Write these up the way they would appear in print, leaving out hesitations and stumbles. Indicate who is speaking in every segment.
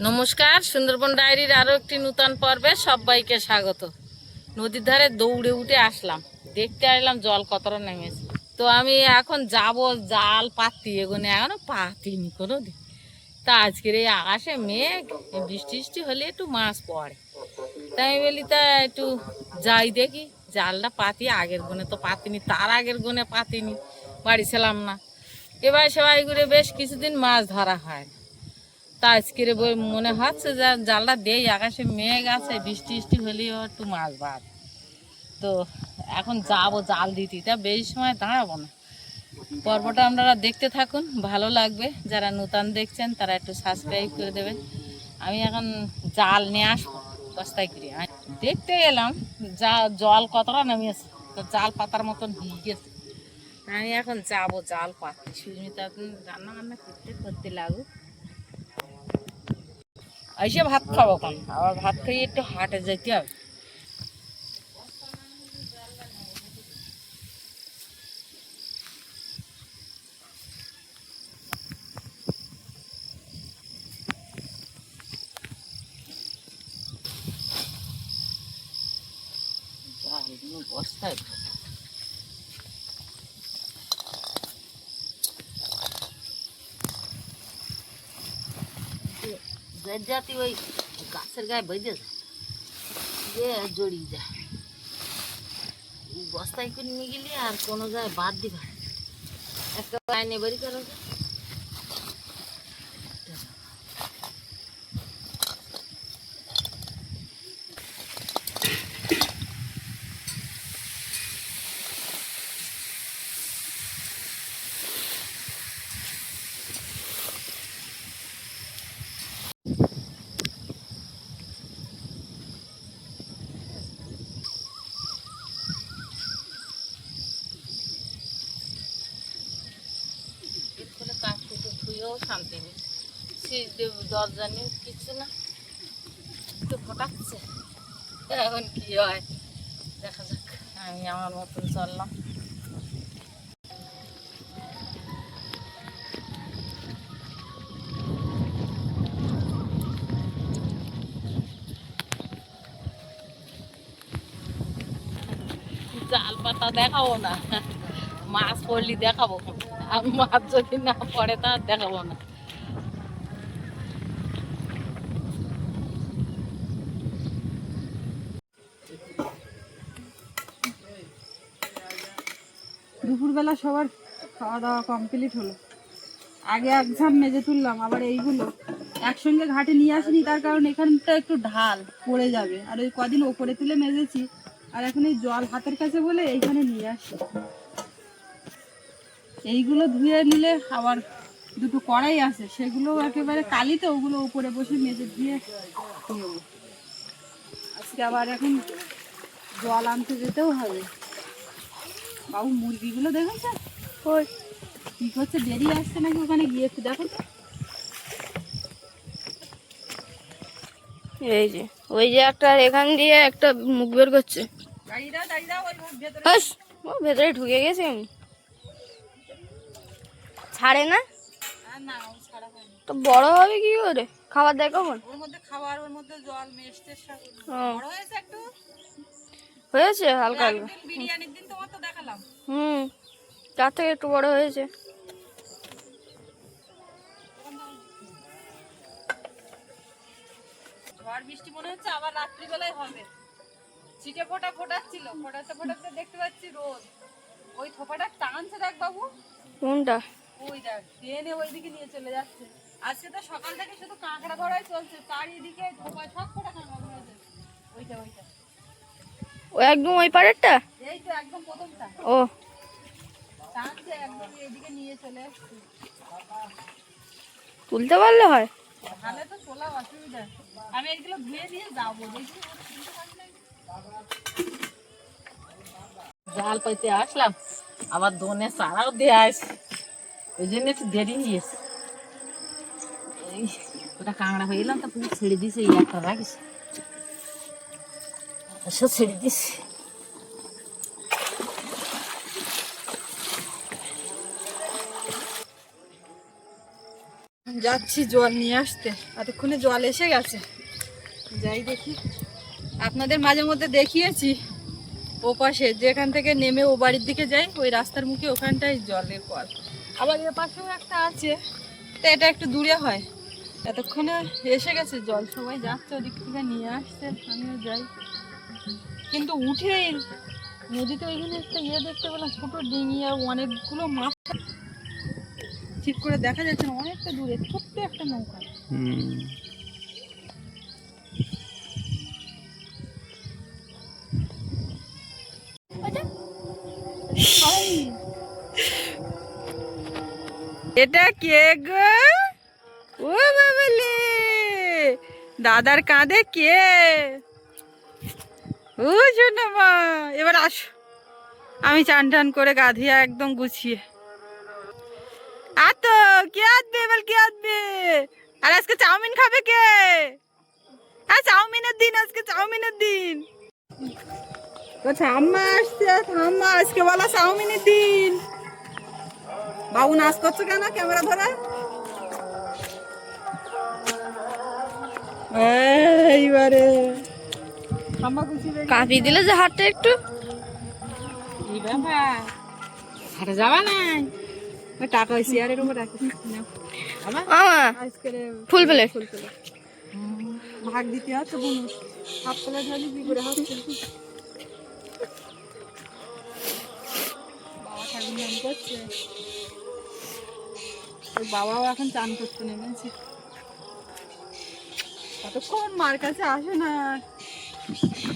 Speaker 1: নমস্কার, সুন্দরবন ডায়েরির আরও একটি নূতন পর্বে সবাইকে স্বাগত। নদীর ধারে দৌড়ে উঠে আসলাম, দেখতে আসলাম জল কতটা নেমেছে। তো আমি এখন যাব জাল পাতি, এগোনে এখনো পাতিনি কোনো দিন। তা আজকের এই আকাশে মেঘ, বৃষ্টি টিষ্টি হলে একটু মাছ পড়ে। তাই আমি বলি তা একটু যাই দেখি জালটা পাতি। আগের গুনে তো পাতিনি, তার আগের গুনে পাতিনি, বাড়ি ছিলাম না। এবার সেবাই করে বেশ কিছুদিন মাছ ধরা হয়। তা আজকের বই মনে হচ্ছে যে জালটা দেই, আকাশে মেঘ আছে, বৃষ্টি টিষ্টি হলেও একটু মাছ বাদ। তো এখন যাবো জাল দিতে, তা বেশি সময় দাঁড়াবো না। পর্বটা আপনারা দেখতে থাকুন, ভালো লাগবে। যারা নূতন দেখছেন তারা একটু সাবস্ক্রাইব করে দেবেন। আমি এখন জাল নিয়ে আসবো বস্তায় করে। দেখতে এলাম যা জল কতটা নামিয়েছে, তো জাল পাতার মতন হয়ে গেছে। আমি এখন যাবো জাল পাতি। সুস্মিতা রান্না বান্না করতে করতে লাগুক, এসে ভাত খাবো। এখন আবার ভাত খেয়ে একটু হাটে যেতে হবে। বস্তায় জাতি ওই গাছের গায়ে বেঁধে যে জড়িয়ে যায়। বস্তায় করে নিয়ে গেলে আর কোনো জায়গায় বাদ দিবা একটা আইনে বেরি করো। কাজ করতে ধুয়েও শান্তি নেই, দরজা নেই, কিছু না, একটু ফটাচ্ছে। এখন কি হয় দেখা যাক। আমি আমার মতন চললাম। জাল পাতা দেখাবো না, মাছ পড়লি দেখাবো। আর মাছ যদি না পড়ে তা দেখাবো না।
Speaker 2: দুপুরবেলা সবার খাওয়া দাওয়া কমপ্লিট হলো। আগে এক ঝাঁপ মেজে তুললাম, আবার এইগুলো একসঙ্গে ঘাটে নিয়ে আসিনি, তার কারণ এখানটা একটু ঢাল পড়ে যাবে। আর ওই কদিন ওপরে তুলে মেজেছি, আর এখন এই জল হাতের কাছে বলে এইখানে নিয়ে আসি। এইগুলো ধুয়ে নিলে আবার দুটো কড়াই আছে, সেগুলো একেবারে কালিতে, ওগুলো উপরে বসে মেজে ধুয়ে নেবো। আজকে আবার এখন জল আনতে যেতেও হবে। বাবু মুরগিগুলো দেখেছে ওই কি করছে, বেরিয়ে আসছে নাকি ওখানে গিয়েছে দেখো তো।
Speaker 3: এই যে ওই যে একটা এখান দিয়ে একটা মুখ বের করছে। হাস, ও ভেতরে ঢুকে গেছে। আমি ছাড়ে না তো বড় হবে কি করে? খাবার দেয় কখন?
Speaker 2: ওর মধ্যে খাবার, ওর মধ্যে জল মেশতে বড় হয়েছে একটু,
Speaker 3: হয়েছে হালকা হালকা।
Speaker 2: বিরিয়ানির দিন তোমার তো দেখালাম।
Speaker 3: তার থেকে একটু বড় হয়েছে।
Speaker 2: ঝড় বৃষ্টি মনে হচ্ছে আবার রাত্রিবেলায় হবে। ছিটে ফোটা ফোটাচ্ছিল, ফোটাতে ফোটাতে দেখতে পাচ্ছি রোদ। ওই থোপাটা টানছে দেখ বাবু,
Speaker 3: কোনটা?
Speaker 2: ওই দেখ ট্রেনে ওইদিকে নিয়ে চলে যাচ্ছে। আজকে তো সকাল থেকে শুধু কাঁকড়া ধরাই চলছে, চারিদিকে ধোপায় সব ফোটা কাঁকড়া ধরা যাচ্ছে। ওইটা ওইটা
Speaker 3: ও একদম ওই পাড়েরটা?
Speaker 2: এই তো একদম প্রথমটা।
Speaker 3: ও
Speaker 2: টানছে একদম, এইদিকে নিয়ে চলে আসছে।
Speaker 3: তুলতে পারলে হয়।
Speaker 2: তাহলে তো তোলা অসুবিধা। আমি এগুলো ধুয়ে দিয়ে যাবো, দেখি
Speaker 1: জাল পাইতে আসলাম, আবার দোনে চারাও দেওয়া আছে, ওই জন্য একটু দেরি নিয়েছে। এই ওটা কাঁকড়া হয়ে এলাম, তা পুরো ছেড়ে দিয়েছে, এই একটা রাখিস সব ছেড়ে দিস।
Speaker 2: যাচ্ছি জল নিয়ে আসতে, এতক্ষণে জল এসে গেছে। যাই দেখি, আপনাদের মাঝে মধ্যে দেখিয়েছি ও পাশে যেখান থেকে নেমে ও বাড়ির দিকে যাই, ওই রাস্তার মুখে ওখানটাই জলের কল। আবার এ পাশেও একটা আছে, তো এটা একটু দূরে হয়। এতক্ষণে এসে গেছে জল, সবাই যাচ্ছে ওদিক থেকে নিয়ে আসছে, আমিও যাই। কিন্তু উঠেই নদীতে ওইখানে একটা দেখতে পেলাম, ছোট ডিঙি আর অনেকগুলো মাছ, ঠিক করে দেখা যাচ্ছে না, অনেকটা দূরে ছোট্ট একটা নৌকা। এটা কে গো? ও বাবালে, দাদার কাঁধে কে? ও শোনা মা, এবার আসো, আমি চান টান করে গাধিয়া একদম গুছিয়ে। আর তো কে আসবে এবার, কে আসবে? আর আজকে চাউমিন খাবে কে? আর চাউমিনের দিন, আজকে চাউমিনের দিন। ঠাম্মা আসছে, ঠাম্মা আজকে বলা চাউমিনের দিন। বাবু নাচ করছো কেন ক্যামেরা ধরে? এইবারে ঠাম্মা খুশি
Speaker 3: কাঁপি দিলে যে হাতটা একটু।
Speaker 2: এই ব্যাপার, হাটে যাবা নাই? টাকা ওই চেয়ারের উপর রাখিস।
Speaker 3: ফুল প্লেট
Speaker 2: ভাগ দিতে হচ্ছে বোন, হাফ প্লেট হলে কি করে হচ্ছে? বাবা ঠাকুর নাম করছে, ওই বাবাও এখন চান করতে নেমেছে। কতক্ষণ মার কাছে আসে না,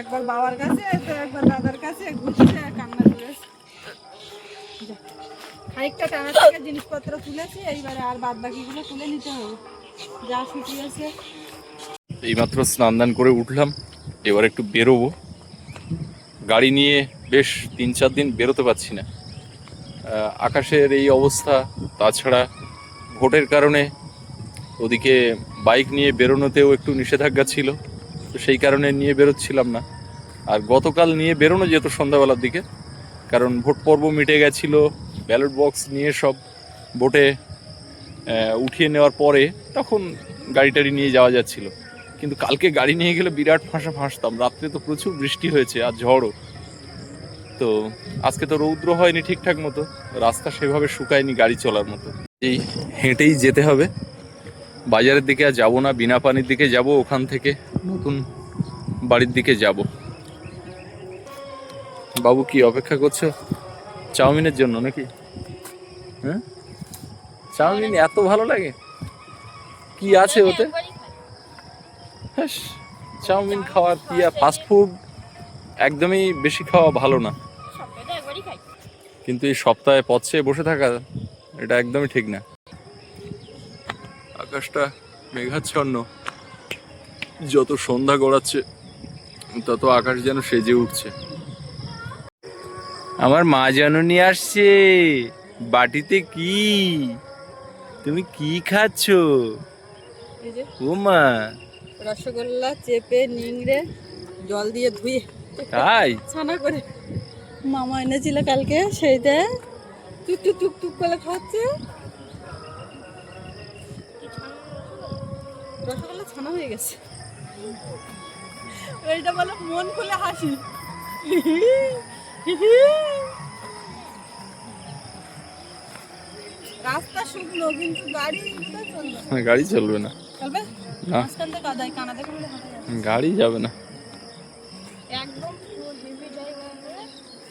Speaker 2: একবার বাবার কাছে তো একবার দাদার কাছে ঘুরছে, কান্না করেছে। খানিকটা টানা থেকে জিনিসপত্র তুলেছি, এইবারে আর বাদ বাকিগুলো তুলে নিতে হবে, যা শুকিয়েছে।
Speaker 4: এইমাত্র স্নান দান করে উঠলাম, এবার একটু বেরোবো। গাড়ি নিয়ে বেশ 3-4 দিন বেরোতে পারছি না, আকাশের এই অবস্থা, তাছাড়া ভোটের কারণে ওদিকে বাইক নিয়ে বেরোনোতেও একটু নিষেধাজ্ঞা ছিল, তো সেই কারণে নিয়ে বেরোচ্ছিলাম না। আর গতকাল নিয়ে বেরোনো যেত সন্ধ্যাবেলার দিকে, কারণ ভোট পর্ব মিটে গেছিল, ব্যালট বক্স নিয়ে সব ভোটে উঠিয়ে নেওয়ার পরে তখন গাড়ি টাড়ি নিয়ে যাওয়া যাচ্ছিল। কিন্তু কালকে গাড়ি নিয়ে গেলে বিরাট ফাঁসতাম, রাত্রে তো প্রচুর বৃষ্টি হয়েছে আর ঝড়ও। তো আজকে তো রৌদ্র হয়নি ঠিকঠাক মতো, রাস্তা সেভাবে শুকায়নি গাড়ি চলার মতো, এই হেঁটেই যেতে হবে। বাজারের দিকে আর যাবো না, বিনা পানির দিকে যাব, ওখান থেকে নতুন বাড়ির দিকে যাব। বাবু কি অপেক্ষা করছো চাউমিনের জন্য নাকি? হ্যাঁ, চাউমিন এত ভালো লাগে? কি আছে ওতে? হ্যাঁ, চাউমিন খাওয়ার কি, ফাস্ট ফুড একদমই বেশি খাওয়া ভালো না, কিন্তু এই সপ্তাহে পথে বসে থাকা এটা একদমই ঠিক না। আকাশটা মেঘাচ্ছন্ন, যত সন্ধ্যা গড়াচ্ছে তত আকাশ যেন সেজে উঠছে। আমার মা জাননী আসছে, বাটিতে কি? তুমি কি খাচ্ছ? ও মা,
Speaker 2: রসগোল্লা চেপে নিংড়ে জল দিয়ে ধুয়ে
Speaker 4: তাই
Speaker 2: ছানা করে মামা এনেছিল কালকে, সেইটা টুক টুক টুক টুক করে খাচ্ছে। রসগোল্লা ছানা হয়ে গেছে, এইটা বলে মন খুলে হাসি। রাস্তা শুকনো কিন্তু
Speaker 4: গাড়ি চলবে না,
Speaker 2: চলবে
Speaker 4: না
Speaker 2: মাঝখান থেকে কাদায়, কানা দেখে বলে হাঁটা যাবে।
Speaker 4: গাড়ি যাবে না।
Speaker 3: একদম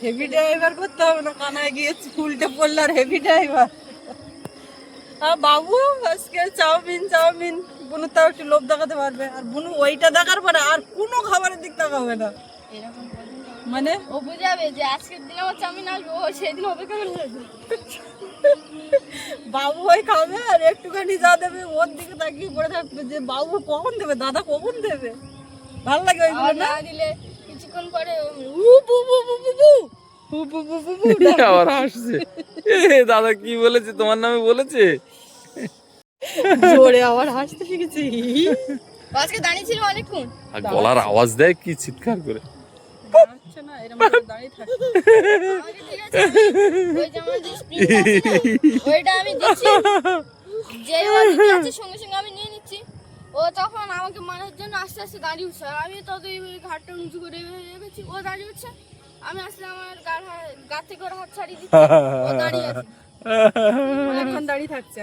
Speaker 2: হেভি ড্রাইভার করতে হবে না, কানায় গিয়ে উল্টে পড়লে আর হেভি ড্রাইভার। আর বাবু আজকে চাউমিন চাউমিন, বুনু তাও একটু লোভ দেখাতে পারবে, আর বুনু ওইটা দেখার পরে আর কোনো খাবারের দিক তাকাবে না।
Speaker 3: এরকম
Speaker 2: মানে
Speaker 3: ও বুঝাবে যে আজকের দিন আমার চাউমিন আসবে, ও সেদিন অপেক্ষা করে থাকবে।
Speaker 2: বাবু ওই খাবে আর একটুখানি যা দেবে ওর দিকে তাকিয়ে পড়ে থাকবে যে বাবু কখন দেবে, দাদা কখন দেবে। ভালো লাগে ওইগুলো না?
Speaker 3: দিলে কিছুক্ষণ পরে
Speaker 4: আবার হাসছে, দাদা কি বলেছে তোমার নামে বলেছে?
Speaker 2: জোরে আবার হাসতে শিখেছি।
Speaker 3: আজকে দাঁড়িয়ে ছিল অনেকক্ষণ,
Speaker 4: আর গলার আওয়াজ দেয় কি চিৎকার করে।
Speaker 2: দাঁড়াচ্ছে না, এরকম করে দাঁড়িয়ে থাকে।
Speaker 3: আমাকে ঠিক আছে, ওই যে আমার যে স্প্রিং আছে না, ওইটা আমি দিচ্ছি, যে ওদিকে আছে সঙ্গে সঙ্গে আমি নিয়ে নিচ্ছি। ও তখন আমাকে মারার জন্য আস্তে আস্তে দাঁড়িয়ে উঠছে, আমি তত ঘাটটা উঁচু করে ভেবেছি ও দাঁড়িয়ে উঠছে, আমি আসলে আমার গা থেকে ওর হাত ছাড়িয়ে দিচ্ছি, ও দাঁড়িয়ে আছে।
Speaker 2: এখন দাঁড়িয়ে থাকছে,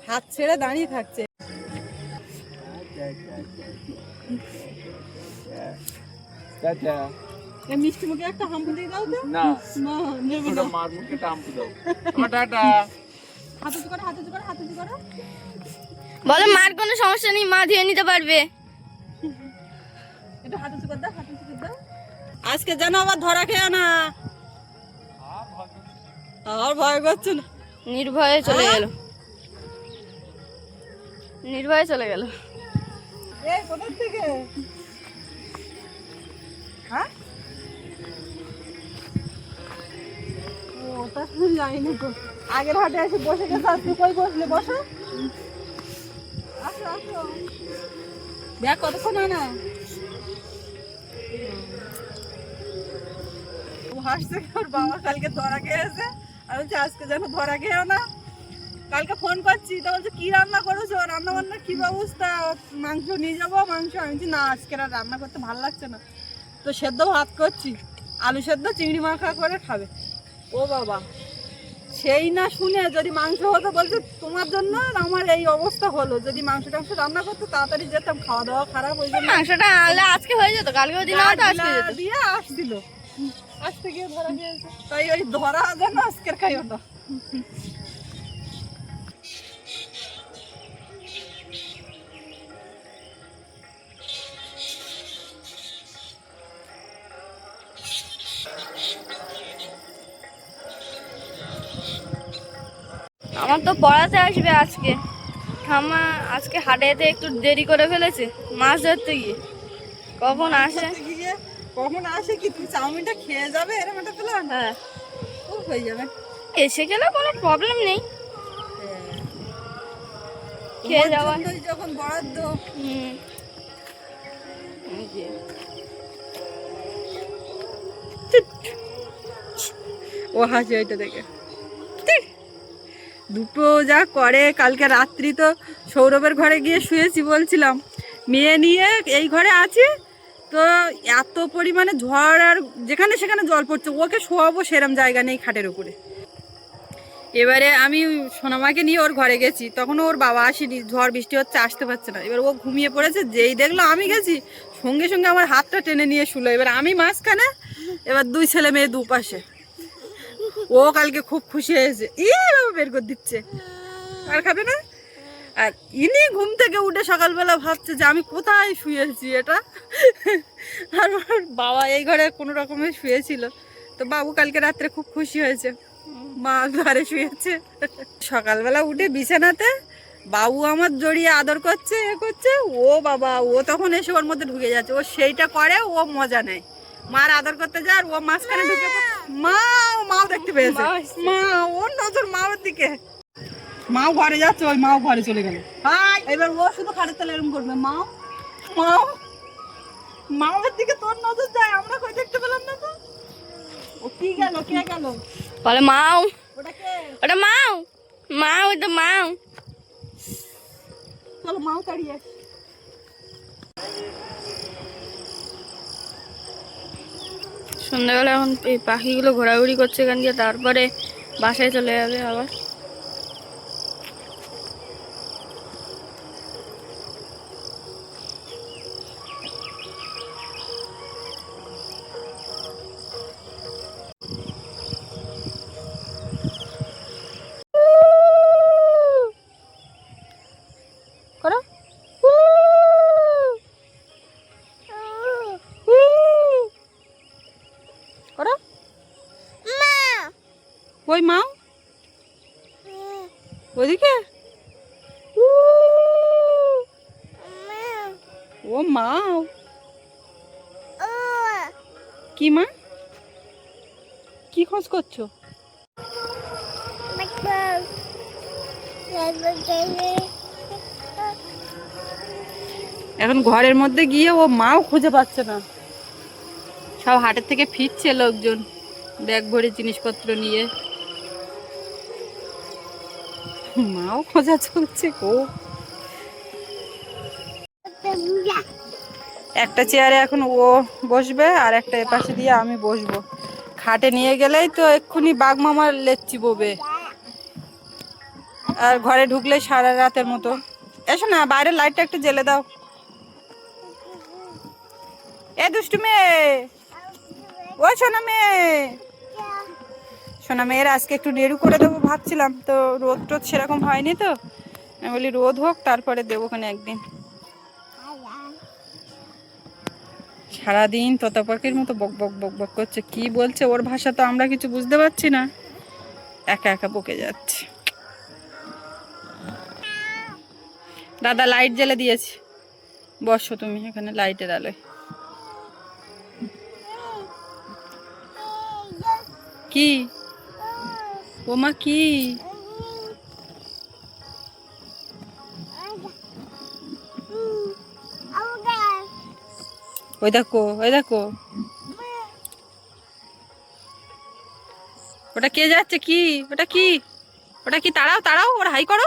Speaker 2: হাত ছেড়ে দাঁড়িয়ে থাকছে। এই মিষ্টি মুখে একটা হাম্পু দিয়ে দাও তো। না না, নেবে না। মার মুখে একটা হাম্পু দাও। টাটা। হাতে করো, হাতে করো, হাতে করো।
Speaker 3: বলে মার কোনো সমস্যা নেই, মা ধুয়ে নিতে পারবে।
Speaker 2: এটা হাতে করে দাও, হাতে করে দাও। আজকে যেন আবার ধরা খেও না। আর ভয় করছে না।
Speaker 3: নির্ভয়ে চলে গেল, নির্ভয়ে চলে গেল।
Speaker 2: এই কোথা থেকে? হ্যাঁ, ওটা শুনে যাইনি তো। আগের হাটে এসে বসে গেছে, আর তুই কই বসলে? বসো, আসো আসো। দেখ কতক্ষণ হয় না। ও হাসছে, ওর বাবা কালকে ধরা খেয়েছে, আর বলছে আজকে যেন ধরা খেয়েও না। কালকে ফোন করছি তো বলছে কি রান্না করেছো, রান্না বান্না কি ব্যবস্থা? মাংস নিয়ে যাবো মাংস। আমি বলছি না, আজকে আর রান্না করতে ভালো লাগছে না, তো সেদ্ধ ভাত করছি, আলু সেদ্ধ চিংড়ি মাখা করে খাবে। ও বাবা, সেই না শুনে যদি মাংস হতো বলছে তোমার জন্য আমার এই অবস্থা হলো, যদি মাংস টাংস রান্না করতো তাড়াতাড়ি যেতাম, খাওয়া দাওয়া খারাপ হয়ে যেত।
Speaker 3: মাংসটা আনলে আজকে হয়ে যেত, কালকে দিন হয়তো আজকে যেত।
Speaker 2: দিয়ে আসছিল, আজকে গিয়ে ধরা গিয়েছে, তাই ওই ধরা যেন আজকের খাই ওটা।
Speaker 3: আমার তো পড়াতে আসবে আজকে, ঠাম্মা আজকে হাটেতে একটু দেরি করে ফেলেছে মাছ ধরতে গিয়ে। কখন আসে?
Speaker 2: কখন আসে কি তুমি চাউমিনটা খেয়ে যাবে এরকম একটা প্ল্যান?
Speaker 3: হ্যাঁ,
Speaker 2: খুব হয়ে যাবে।
Speaker 3: এসে গেলে কোনো প্রবলেম নেই, খেয়ে যাওয়া।
Speaker 2: যখন বরাদ্দ। ও হাসি ওইটা দেখে। দুটো যা করে, কালকে রাত্রি তো সৌরভের ঘরে গিয়ে শুয়েছি বলছিলাম, মেয়ে নিয়ে এই ঘরে আছি, তো এত পরিমাণে ঝড় আর যেখানে সেখানে জল পড়ছে, ওকে শোয়াবো সেরম জায়গা নেই খাটের উপরে। এবারে আমি সোনামাকে নিয়ে ওর ঘরে গেছি, তখন ওর বাবা আসেনি, ঝড় বৃষ্টি হচ্ছে, আসতে পারছে না। এবার ও ঘুমিয়ে পড়েছে, যেই দেখলো আমি গেছি সঙ্গে সঙ্গে আমার হাতটা টেনে নিয়ে শুলো। এবার আমি মাঝখানে, এবার দুই ছেলে মেয়ে দুপাশে। ও কালকে খুব খুশি হয়েছে, বের করে দিচ্ছে, আর খাবে না। আর ইনি ঘুম থেকে উঠে সকালবেলা ভাবছে যে আমি কোথায় শুয়েছি এটা। আর ওর বাবা এই ঘরে কোনো রকমে শুয়েছিল, তো বাবু কালকে রাত্রে খুব খুশি হয়েছে, মা ঘরে শুয়েছে। সকালবেলা উঠে বিছানাতে বাবু আমার জড়িয়ে আদর করছে, এ করছে, ও বাবা ও তখন এসে ওর মধ্যে ঢুকে যাচ্ছে, ও সেইটা করে, ও মজা নেয়। মার আদর করতে যায়, আর ও মাঝখানে ঢুকে মাও দেখতে পেয়েছে, মা ওর নজর মাওর দিকে। মাও ঘরে যাচ্ছে, ওই মাও ঘরে চলে গেল। এবার ও শুধু খাটের তলে এরকম করবে, মাওয়ের দিকে তোর নজর যায়, আমরা কই দেখতে পেলাম না তো। ও কি গেল, কে গেল?
Speaker 3: বলে মাও,
Speaker 2: ওটা কে?
Speaker 3: ওটা মাও, মাও, ওটা মাও।
Speaker 2: চলো মাও তাড়িয়ে আসি।
Speaker 3: সন্ধ্যাবেলা এখন এই পাখিগুলো ঘোরাঘুরি করছে এখান দিয়ে, তারপরে বাসায় চলে যাবে আবার। করো করো।
Speaker 2: ওই মাও ওদিকে, ও মাও কি মা, কি খোঁজ করছো? এখন ঘরের মধ্যে গিয়ে ও মাও খুঁজে পাচ্ছে না, সব হাটের থেকে ফিরছে লোকজন ব্যাগ ভরে জিনিসপত্র নিয়ে। মাও খোঁজা চলছে গো। একটা চেয়ারে এখন ও বসবে আর একটা এপাশে দিয়ে আমি বসবো। খাটে নিয়ে গেলেই তো এক্ষুনি বাঘ মামার লেচ্ছি ববে, আর ঘরে ঢুকলেই সারা রাতের মতো। এসো না, বাইরের লাইটটা একটু জ্বেলে দাও। এ দুষ্টু মেয়ে, ও সোনা মেয়ে, সোনা মেয়ের আজকে একটু নেড়ু করে দেবো ভাবছিলাম, তো রোদ টোদ সেরকম হয়নি, তো আমি বলি রোদ হোক তারপরে দেবো ওখানে একদিন। সারাদিন তোতা পাখির মতো বক বক বক বক করছে, কি বলছে ওর ভাষা তো আমরা কিছু বুঝতে পারছি না, একা একা বকে যাচ্ছে। দাদা লাইট জ্বেলে দিয়েছে, বসো তুমি এখানে লাইটের আলোয়। কি ওমা কি? ওই দেখো, ওই দেখো, ওটা কে যাচ্ছে? কি ওটা? কি ওটা? কি? তাড়াও তাড়াও, ওরা হাই করো।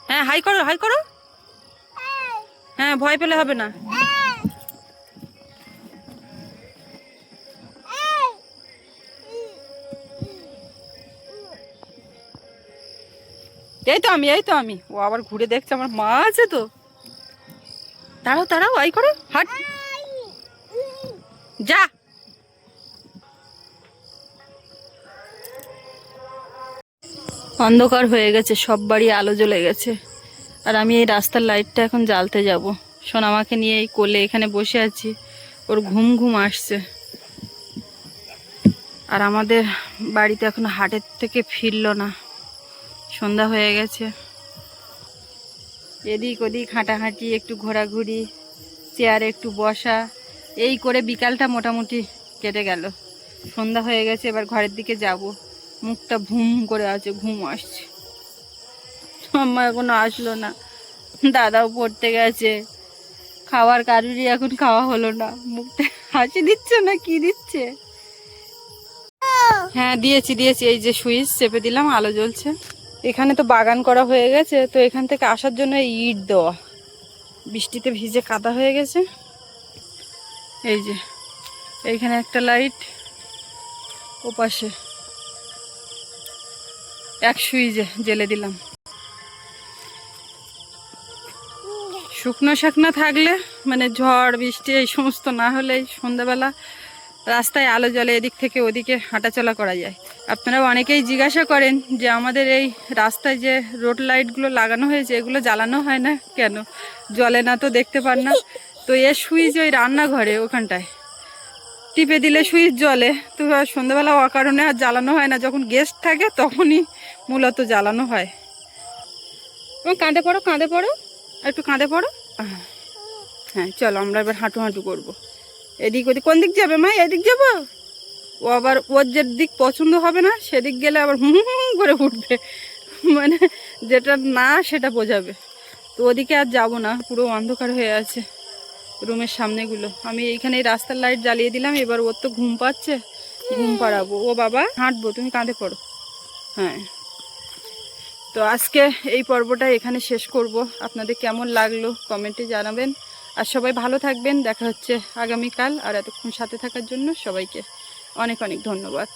Speaker 2: হ্যাঁ হাই করো, হাই করো। হ্যাঁ ভয় পেলে হবে না। এই তো আমি, এই তো আমি। ও আবার ঘুরে দেখছে আমার মা আছে তো। তাড়াও তাড়াও, হাই করো, হাট যা। অন্ধকার হয়ে গেছে, সব বাড়ি আলো জ্বলে গেছে, আর আমি এই রাস্তার লাইটটা এখন জ্বালতে যাব। সোনামাকে নিয়ে এই কোলে এখানে বসে আছি, ওর ঘুম ঘুম আসছে। আর আমাদের বাড়িতে এখন হাটের থেকে ফিরলো না, সন্ধ্যা হয়ে গেছে। এদিক ওদিক হাঁটাহাঁটি, একটু ঘোরাঘুরি, চেয়ারে একটু বসা, এই করে বিকালটা মোটামুটি কেটে গেল। সন্ধ্যা হয়ে গেছে, এবার ঘরের দিকে যাব। মুখটা ভুম করে আছে, ঘুম আসছে। আম্মা এখনো আসলো না, দাদাও পড়তে গেছে, খাওয়ার কারুরই এখন খাওয়া হলো না। মুখটা হাসি দিচ্ছে না কি দিচ্ছে? হ্যাঁ দিয়েছি দিয়েছি, এই যে সুইচ চেপে দিলাম, আলো জ্বলছে। এখানে তো বাগান করা হয়ে গেছে, তো এখান থেকে আসার জন্য ইট দেওয়া, বৃষ্টিতে ভিজে কাদা হয়ে গেছে। এই যে এইখানে একটা লাইট, ওপাশে এক সুইচে জ্বেলে দিলাম। শুকনো শুকনো থাকলে, মানে ঝড় বৃষ্টি এই সমস্ত না হলে, সন্ধ্যাবেলা রাস্তায় আলো জ্বলে, এদিক থেকে ওদিকে হাঁটাচলা করা যায়। আপনারা অনেকেই জিজ্ঞাসা করেন যে আমাদের এই রাস্তায় যে রোড লাইটগুলো লাগানো হয়েছে, এগুলো জ্বালানো হয় না কেন, জ্বলে না তো, দেখতে পান না। তো এর সুইচ ওই রান্নাঘরে ওখানটায় টিপে দিলে সুইচ জ্বলে, তো সন্ধ্যাবেলা অকারণে আর জ্বালানো হয় না, যখন গেস্ট থাকে তখনই মূলত জ্বালানো হয়। এবং কাঁধে পড়ো, কাঁধে পড়ো, একটু কাঁধে পড়ো। হ্যাঁ চলো আমরা এবার হাঁটু হাঁটু করবো। এদিক ওদিক, কোন দিক যাবে মা? এদিক যাবো? ও আবার ওর যে দিক পছন্দ হবে না সেদিক গেলে আবার হুম হুম করে উঠবে, মানে যেটা না সেটা বোঝাবে। তো ওদিকে আর যাবো না, পুরো অন্ধকার হয়ে আছে রুমের সামনেগুলো। আমি এইখানে রাস্তার লাইট জ্বালিয়ে দিলাম, এবার ওর তো ঘুম পাচ্ছে, ঘুম পাড়াবো। ও বাবা হাঁটবো, তুমি কাঁধে পড়ো। হ্যাঁ তো আজকে এই পর্বটা এখানে শেষ করব। আপনাদের কেমন লাগলো কমেন্টে জানাবেন, আর সবাই ভালো থাকবেন। দেখা হচ্ছে আগামীকাল, আর এতক্ষণ সাথে থাকার জন্য সবাইকে অনেক অনেক ধন্যবাদ।